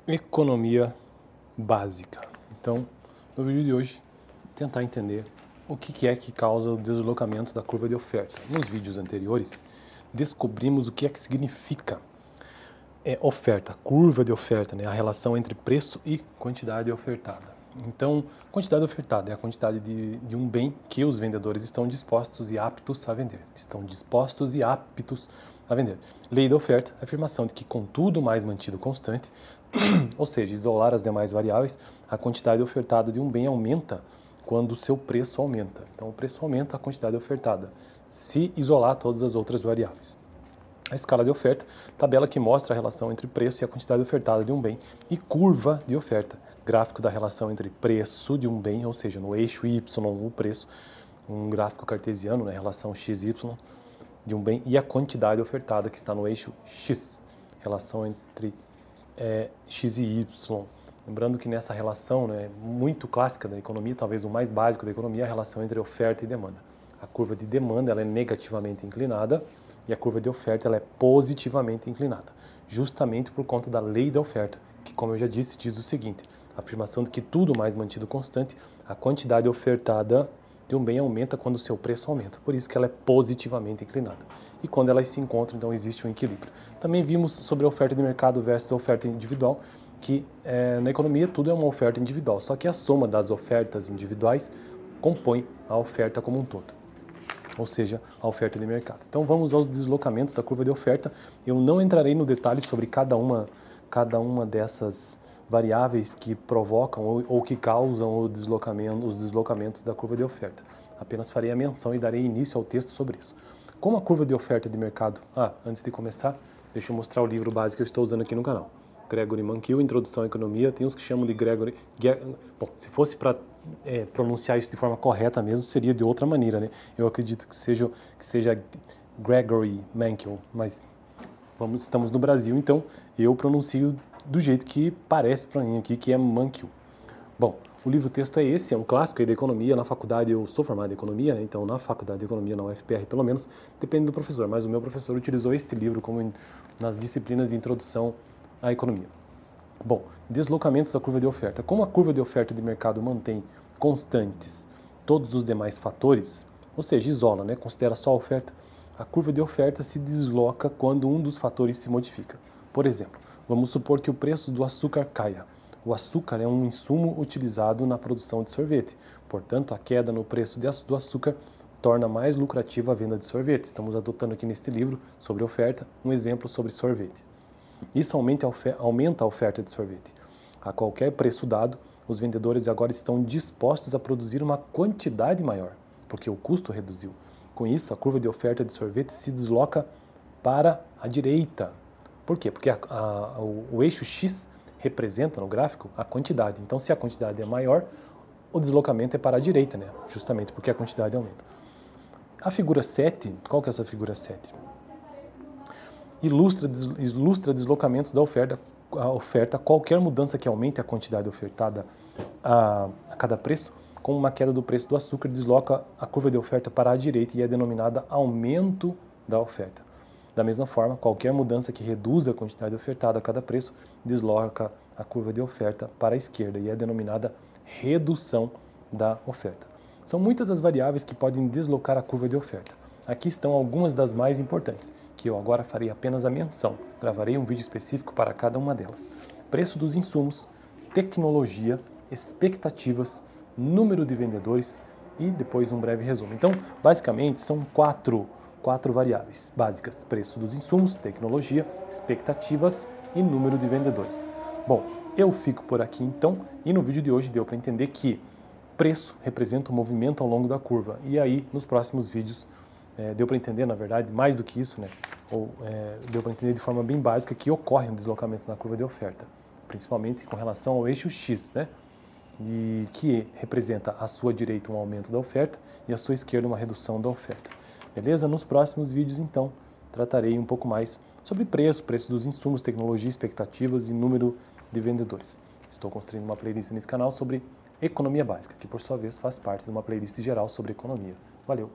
Economia básica. Então, no vídeo de hoje, tentar entender o que é que causa o deslocamento da curva de oferta. Nos vídeos anteriores, descobrimos o que é que significa oferta, curva de oferta, né? A relação entre preço e quantidade ofertada. Então, quantidade ofertada é a quantidade de um bem que os vendedores estão dispostos e aptos a vender. Estão dispostos e aptos a vender. Lei da oferta, afirmação de que com tudo mais mantido constante, ou seja, isolar as demais variáveis, a quantidade ofertada de um bem aumenta quando o seu preço aumenta. Então, o preço aumenta, a quantidade ofertada, se isolar todas as outras variáveis. A escala de oferta, tabela que mostra a relação entre preço e a quantidade ofertada de um bem, e curva de oferta, gráfico da relação entre preço de um bem, ou seja, no eixo Y, o preço, um gráfico cartesiano, né, relação XY de um bem, e a quantidade ofertada, que está no eixo X, relação entre X e Y. Lembrando que nessa relação, né, muito clássica da economia, talvez o mais básico da economia, é a relação entre oferta e demanda. A curva de demanda ela é negativamente inclinada e a curva de oferta ela é positivamente inclinada, justamente por conta da lei da oferta, que, como eu já disse, diz o seguinte: a afirmação de que tudo mais mantido constante, a quantidade ofertada de um bem aumenta quando o seu preço aumenta, por isso que ela é positivamente inclinada. E quando elas se encontram, então existe um equilíbrio. Também vimos sobre a oferta de mercado versus a oferta individual, que na economia tudo é uma oferta individual, só que a soma das ofertas individuais compõe a oferta como um todo, ou seja, a oferta de mercado. Então vamos aos deslocamentos da curva de oferta. Eu não entrarei no detalhe sobre cada uma dessas variáveis que provocam ou que causam os deslocamentos da curva de oferta. Apenas farei a menção e darei início ao texto sobre isso. Como a curva de oferta de mercado... antes de começar, deixa eu mostrar o livro básico que eu estou usando aqui no canal. Gregory Mankiw, Introdução à Economia. Tem uns que chamam de Gregory... Bom, se fosse para pronunciar isso de forma correta mesmo, seria de outra maneira, né? Eu acredito que seja Gregory Mankiw, mas estamos no Brasil, então eu pronuncio do jeito que parece para mim aqui, que é Mankiw. Bom, o livro-texto é esse, é um clássico aí da economia. Na faculdade eu sou formado em economia, né? Então na faculdade de economia, na UFPR pelo menos, depende do professor, mas o meu professor utilizou este livro como nas disciplinas de introdução à economia. Bom, deslocamentos da curva de oferta. Como a curva de oferta de mercado mantém constantes todos os demais fatores, ou seja, isola, né? Considera só a oferta, a curva de oferta se desloca quando um dos fatores se modifica. Por exemplo, vamos supor que o preço do açúcar caia. O açúcar é um insumo utilizado na produção de sorvete. Portanto, a queda no preço do açúcar torna mais lucrativa a venda de sorvete. Estamos adotando aqui neste livro sobre oferta um exemplo sobre sorvete. Isso aumenta a oferta de sorvete. A qualquer preço dado, os vendedores agora estão dispostos a produzir uma quantidade maior, porque o custo reduziu. Com isso, a curva de oferta de sorvete se desloca para a direita. Por quê? Porque o eixo X representa no gráfico a quantidade. Então, se a quantidade é maior, o deslocamento é para a direita, né? Justamente porque a quantidade aumenta. A figura 7, qual que é essa figura 7? Ilustra deslocamentos da oferta. A oferta, qualquer mudança que aumente a quantidade ofertada a cada preço, como uma queda do preço do açúcar, desloca a curva de oferta para a direita e é denominada aumento da oferta. Da mesma forma, qualquer mudança que reduza a quantidade ofertada a cada preço desloca a curva de oferta para a esquerda e é denominada redução da oferta. São muitas as variáveis que podem deslocar a curva de oferta. Aqui estão algumas das mais importantes, que eu agora farei apenas a menção. Gravarei um vídeo específico para cada uma delas. Preço dos insumos, tecnologia, expectativas, número de vendedores e depois um breve resumo. Então, basicamente, são quatro variáveis básicas: preço dos insumos, tecnologia, expectativas e número de vendedores. Bom, eu fico por aqui então, e no vídeo de hoje deu para entender que preço representa o movimento ao longo da curva. E aí, nos próximos vídeos, deu para entender, na verdade, mais do que isso, né? Deu para entender de forma bem básica que ocorre um deslocamento na curva de oferta, principalmente com relação ao eixo X, né? E que representa à sua direita um aumento da oferta e à sua esquerda uma redução da oferta. Beleza? Nos próximos vídeos, então, tratarei um pouco mais sobre preço dos insumos, tecnologia, expectativas e número de vendedores. Estou construindo uma playlist nesse canal sobre economia básica, que por sua vez faz parte de uma playlist geral sobre economia. Valeu!